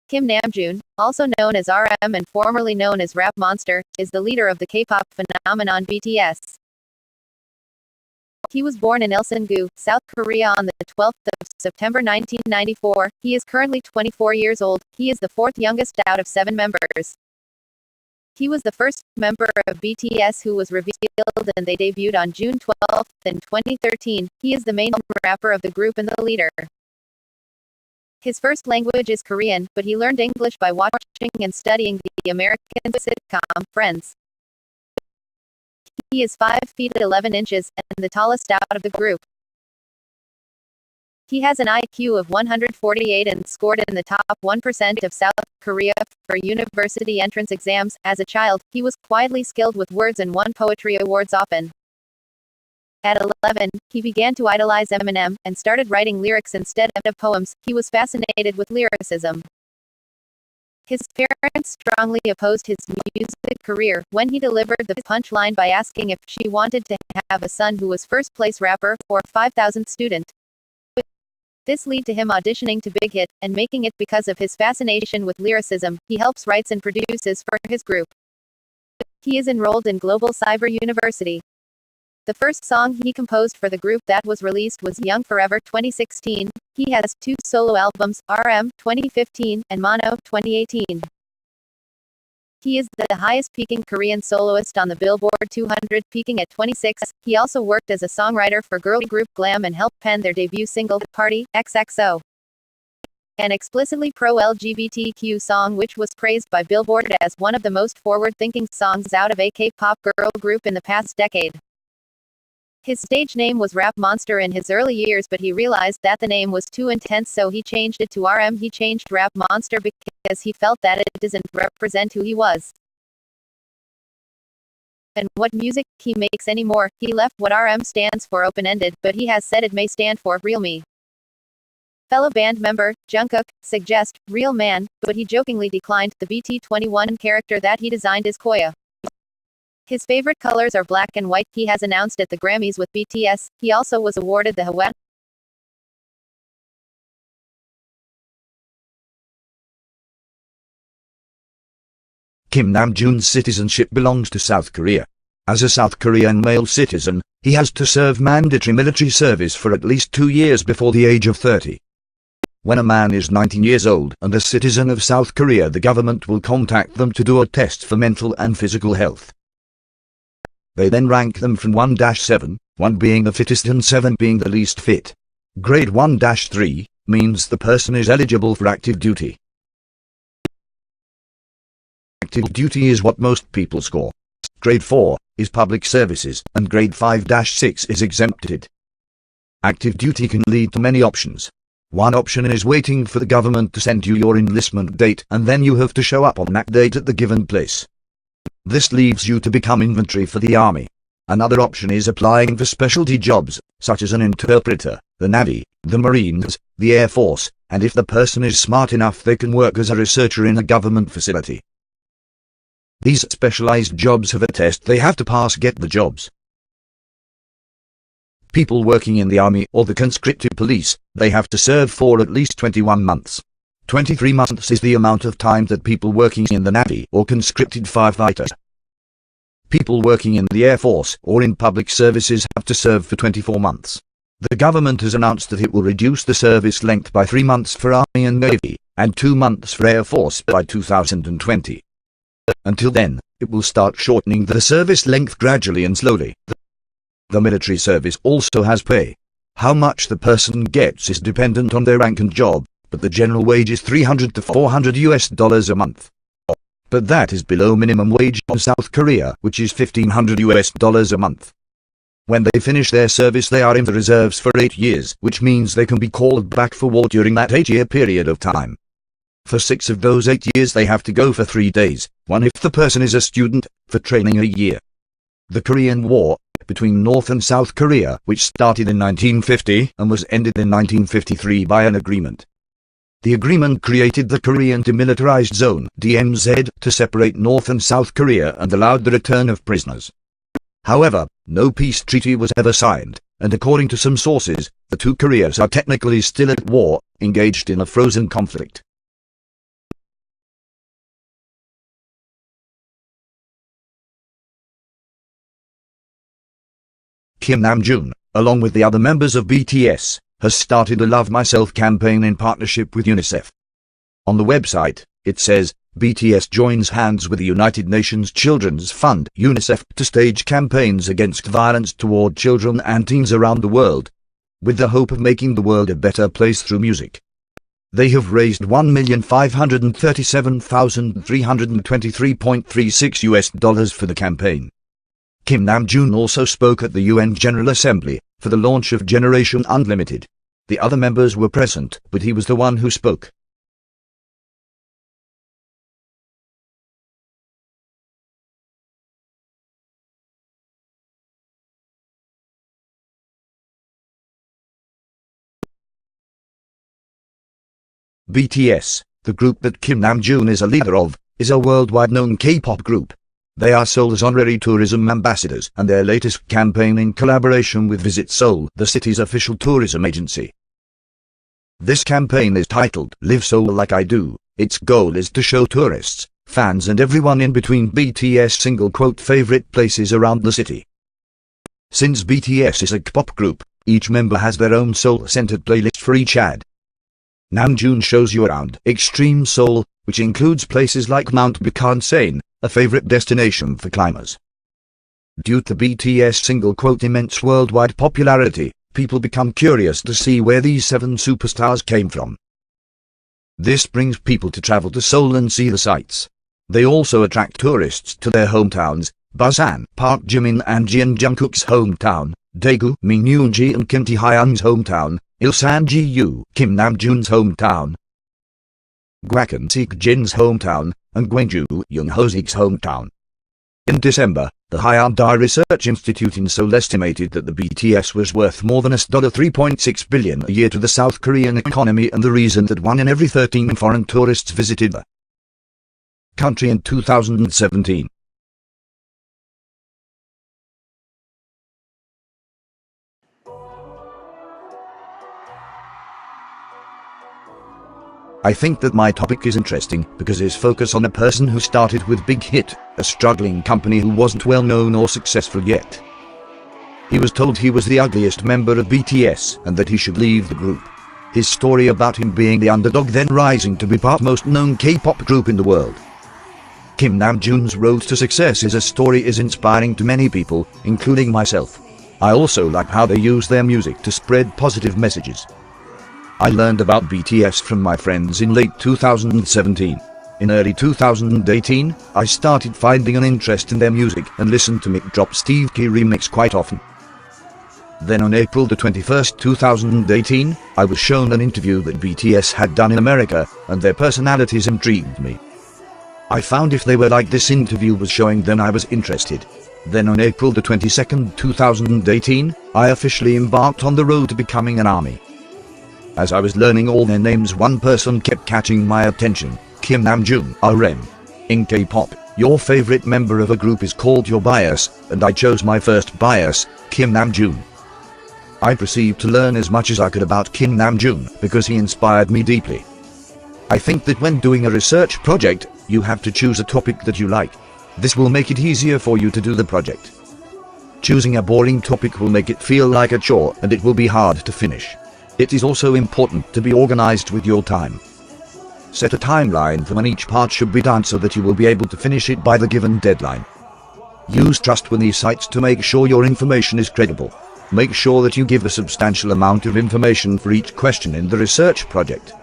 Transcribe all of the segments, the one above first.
Kim Namjoon, also known as RM and formerly known as Rap Monster, is the leader of the K-pop phenomenon BTS. He was born in Ilsan-gu, South Korea on the 12th of September 1994. He is currently 24 years old. He is the fourth youngest out of 7 members. He was the first member of BTS who was revealed, and they debuted on June 12 in 2013. He is the main rapper of the group and the leader. His first language is Korean, but he learned English by watching and studying the American sitcom Friends. He is 5 feet 11 inches and the tallest out of the group. He has an IQ of 148 and scored in the top 1% of South Korea for university entrance exams. As a child, he was quietly skilled with words and won poetry awards often. At 11, he began to idolize Eminem and started writing lyrics instead of poems. He was fascinated with lyricism. His parents strongly opposed his music career when he delivered the punchline by asking if she wanted to have a son who was first-place rapper or 5,000 student. This led to him auditioning to Big Hit and making it because of his fascination with lyricism. He helps writes and produces for his group. He is enrolled in Global Cyber University. The first song he composed for the group that was released was Young Forever 2016. He has 2 solo albums, RM 2015 and Mono 2018. He is the highest peaking Korean soloist on the Billboard 200, peaking at 26. He also worked as a songwriter for girl group Glam and helped pen their debut single, Party, XXO. An explicitly pro-LGBTQ song which was praised by Billboard as one of the most forward-thinking songs out of a K-pop girl group in the past decade. His stage name was Rap Monster in his early years, but he realized that the name was too intense, so he changed it to RM. He changed Rap Monster because he felt that it doesn't represent who he was and what music he makes anymore. He left what RM stands for open-ended, but he has said it may stand for Real Me. Fellow band member, Jungkook, suggests Real Man, but he jokingly declined. The BT21 character that he designed is Koya. His favorite colors are black and white. He has announced at the Grammys with BTS. He also was awarded the Hwa. Kim Namjoon's citizenship belongs to South Korea. As a South Korean male citizen, he has to serve mandatory military service for at least 2 years before the age of 30. When a man is 19 years old and a citizen of South Korea, the government will contact them to do a test for mental and physical health. They then rank them from 1-7, 1 being the fittest and 7 being the least fit. Grade 1-3 means the person is eligible for active duty. Active duty is what most people score. Grade 4 is public services, and grade 5-6 is exempted. Active duty can lead to many options. One option is waiting for the government to send you your enlistment date, and then you have to show up on that date at the given place. This leaves you to become inventory for the army. Another option is applying for specialty jobs, such as an interpreter, the Navy, the Marines, the Air Force, and if the person is smart enough they can work as a researcher in a government facility. These specialized jobs have a test they have to pass to get the jobs. People working in the army or the conscripted police, they have to serve for at least 21 months. 23 months is the amount of time that people working in the Navy or conscripted firefighters. People working in the Air Force or in public services have to serve for 24 months. The government has announced that it will reduce the service length by 3 months for Army and Navy, and 2 months for Air Force by 2020. Until then, it will start shortening the service length gradually and slowly. The military service also has pay. How much the person gets is dependent on their rank and job, but the general wage is $300 to $400 a month. But that is below minimum wage in South Korea, which is $1,500 a month. When they finish their service they are in the reserves for 8 years, which means they can be called back for war during that 8-year period of time. For 6 of those 8 years they have to go for 3 days, 1 if the person is a student, for training a year. The Korean War, between North and South Korea, which started in 1950 and was ended in 1953 by an agreement. The agreement created the Korean Demilitarized Zone (DMZ) to separate North and South Korea and allowed the return of prisoners. However, no peace treaty was ever signed, and according to some sources, the two Koreas are technically still at war, engaged in a frozen conflict. Kim Namjoon, along with the other members of BTS, has started a Love Myself campaign in partnership with UNICEF. On the website, it says, BTS joins hands with the United Nations Children's Fund, UNICEF, to stage campaigns against violence toward children and teens around the world, with the hope of making the world a better place through music. They have raised $1,537,323.36 for the campaign. Kim Namjoon also spoke at the UN General Assembly for the launch of Generation Unlimited. The other members were present, but he was the one who spoke. BTS, the group that Kim Namjoon is a leader of, is a worldwide known K-pop group. They are Seoul's honorary tourism ambassadors, and their latest campaign in collaboration with Visit Seoul, the city's official tourism agency. This campaign is titled Live Seoul Like I Do. Its goal is to show tourists, fans and everyone in between BTS favorite places around the city. Since BTS is a K-pop group, each member has their own Seoul-centered playlist for each ad. Namjoon shows you around extreme Seoul, which includes places like Mount Bukhansan, a favorite destination for climbers. Due to BTS' immense worldwide popularity, people become curious to see where these 7 superstars came from. This brings people to travel to Seoul and see the sights. They also attract tourists to their hometowns, Busan, Park Jimin and Jin Jungkook's hometown, Daegu, Min Yoongi and Kim Taehyung's hometown, Ilsan Ji-yu, Kim Namjoon's hometown, Gwacheon Seokjin's hometown, and Gwangju, Young Ho-seok's hometown. In December, the Hyundai Research Institute in Seoul estimated that the BTS was worth more than $3.6 billion a year to the South Korean economy, and the reason that 1 in every 13 foreign tourists visited the country in 2017. I think that my topic is interesting because it's focused on a person who started with Big Hit, a struggling company who wasn't well known or successful yet. He was told he was the ugliest member of BTS and that he should leave the group. His story about him being the underdog then rising to be part most known K-pop group in the world. Kim Namjoon's road to success is a story is inspiring to many people, including myself. I also like how they use their music to spread positive messages. I learned about BTS from my friends in late 2017. In early 2018, I started finding an interest in their music and listened to Mic Drop Steve Key remix quite often. Then on April 21, 2018, I was shown an interview that BTS had done in America, and their personalities intrigued me. I found if they were like this interview was showing, then I was interested. Then on April 22, 2018, I officially embarked on the road to becoming an ARMY. As I was learning all their names, one person kept catching my attention, Kim Namjoon, RM. In K-pop, your favorite member of a group is called your bias, and I chose my first bias, Kim Namjoon. I proceeded to learn as much as I could about Kim Namjoon because he inspired me deeply. I think that when doing a research project, you have to choose a topic that you like. This will make it easier for you to do the project. Choosing a boring topic will make it feel like a chore and it will be hard to finish. It is also important to be organized with your time. Set a timeline for when each part should be done so that you will be able to finish it by the given deadline. Use trustworthy sites to make sure your information is credible. Make sure that you give a substantial amount of information for each question in the research project.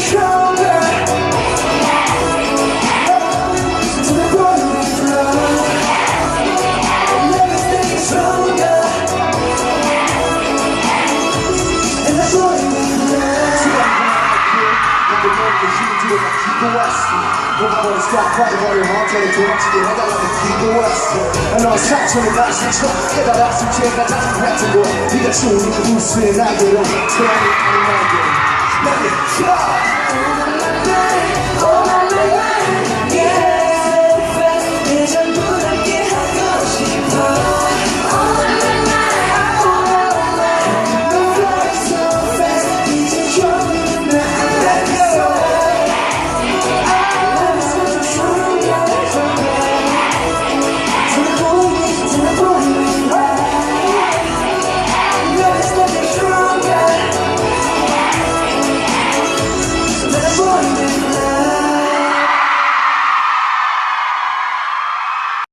Stronger. the West. Nobody's got quite a body hard, trying to do much to get out like a keep the West. And I was catching the last and trying to get that ass and check that doesn't have to go. You got you, you can do spin, I get it. Tell me, I'm not getting. Let me go.